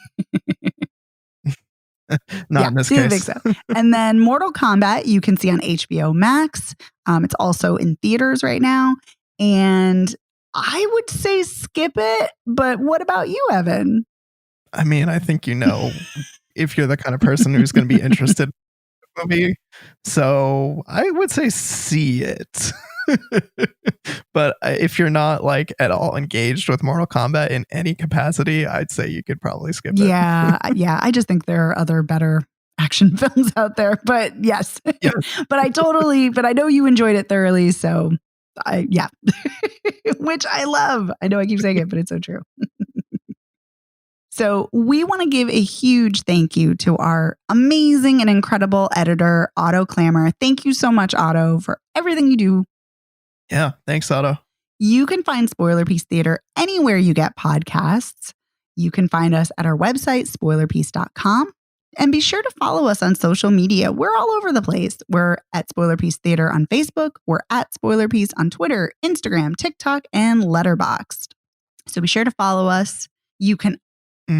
Not in this case. I think so. And then Mortal Kombat, you can see on HBO Max. It's also in theaters right now. And I would say skip it. But what about you, Evan? I mean, I think if you're the kind of person who's going to be interested in the movie. So I would say see it. But if you're not like at all engaged with Mortal Kombat in any capacity, I'd say you could probably skip it. Yeah. I just think there are other better action films out there. But yes. Yeah. But I know you enjoyed it thoroughly. So which I love. I know I keep saying it, but it's so true. So we want to give a huge thank you to our amazing and incredible editor, Otto Clamor. Thank you so much, Otto, for everything you do. Yeah, thanks, Otto. You can find Spoiler Piece Theater anywhere you get podcasts. You can find us at our website, spoilerpiece.com. And be sure to follow us on social media. We're all over the place. We're at Spoiler Piece Theater on Facebook. We're at Spoiler Piece on Twitter, Instagram, TikTok, and Letterboxd. So be sure to follow us. You can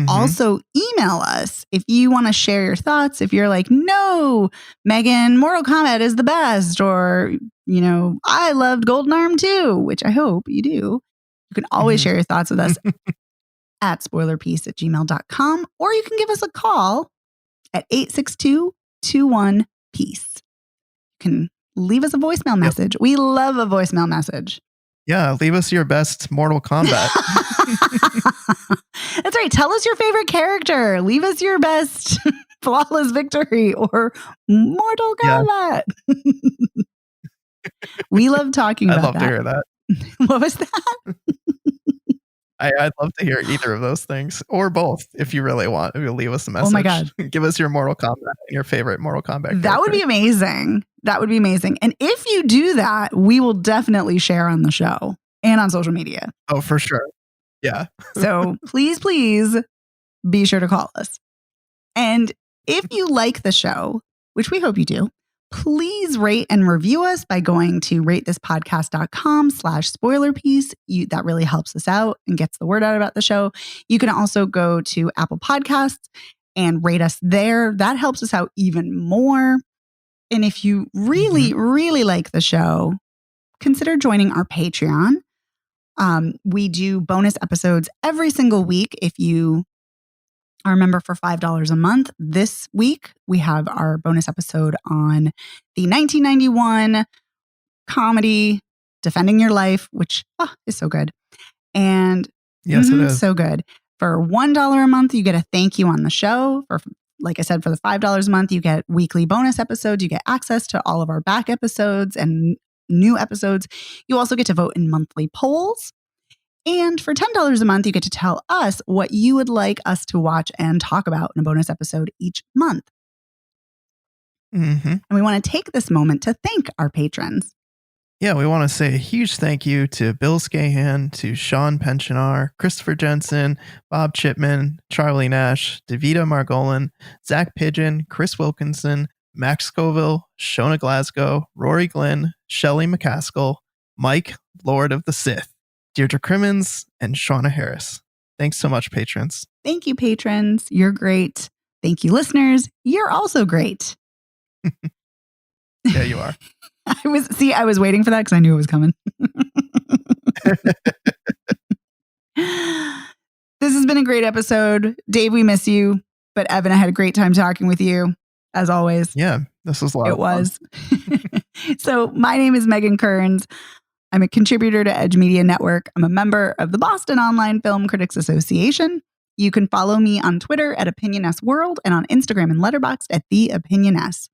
also email us if you want to share your thoughts. If you're like, no, Megan, Mortal Kombat is the best, or, I loved Golden Arm too, which I hope you do. You can always share your thoughts with us at spoilerpiece@gmail.com, or you can give us a call at 862-21-PEACE. You can leave us a voicemail message. We love a voicemail message. Yeah, leave us your best Mortal Kombat. That's right. Tell us your favorite character. Leave us your best flawless victory or Mortal Kombat. Yeah. We love talking about that. I'd love to hear that. What was that? I'd love to hear either of those things or both if you really want. If you leave us a message. Oh my God. Give us your Mortal Kombat, your favorite Mortal Kombat character. That would be amazing. And if you do that, we will definitely share on the show and on social media. Oh, for sure. Yeah. So please be sure to call us. And if you like the show, which we hope you do, please rate and review us by going to ratethispodcast.com/spoilerpiece. That really helps us out and gets the word out about the show. You can also go to Apple Podcasts and rate us there. That helps us out even more. And if you really, really like the show, consider joining our Patreon. We do bonus episodes every single week. If you are a member for $5 a month, this week we have our bonus episode on the 1991 comedy Defending Your Life, which is so good. And yes, it is so good. For $1 a month, you get a thank you on the show. Like I said, for the $5 a month, you get weekly bonus episodes. You get access to all of our back episodes and new episodes. You also get to vote in monthly polls. And for $10 a month, you get to tell us what you would like us to watch and talk about in a bonus episode each month. Mm-hmm. And we want to take this moment to thank our patrons. Yeah, we want to say a huge thank you to Bill Scahan, to Sean Pensionar, Christopher Jensen, Bob Chipman, Charlie Nash, Davida Margolin, Zach Pigeon, Chris Wilkinson, Max Scoville, Shona Glasgow, Rory Glenn, Shelley McCaskill, Mike, Lord of the Sith, Deirdre Crimmins, and Shauna Harris. Thanks so much, patrons. Thank you, patrons. You're great. Thank you, listeners. You're also great. Yeah, you are. I was waiting for that because I knew it was coming. This has been a great episode. Dave, we miss you. But Evan, I had a great time talking with you, as always. Yeah, this was a lot of fun. So my name is Megan Kearns. I'm a contributor to Edge Media Network. I'm a member of the Boston Online Film Critics Association. You can follow me on Twitter at OpinionSWorld and on Instagram and Letterboxd at TheOpinionS.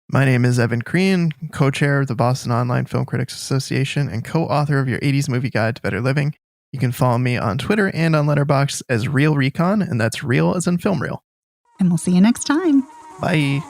My name is Evan Crean, co-chair of the Boston Online Film Critics Association and co-author of your 80s Movie Guide to Better Living. You can follow me on Twitter and on Letterboxd as Real Recon, and that's real as in film reel. And we'll see you next time. Bye.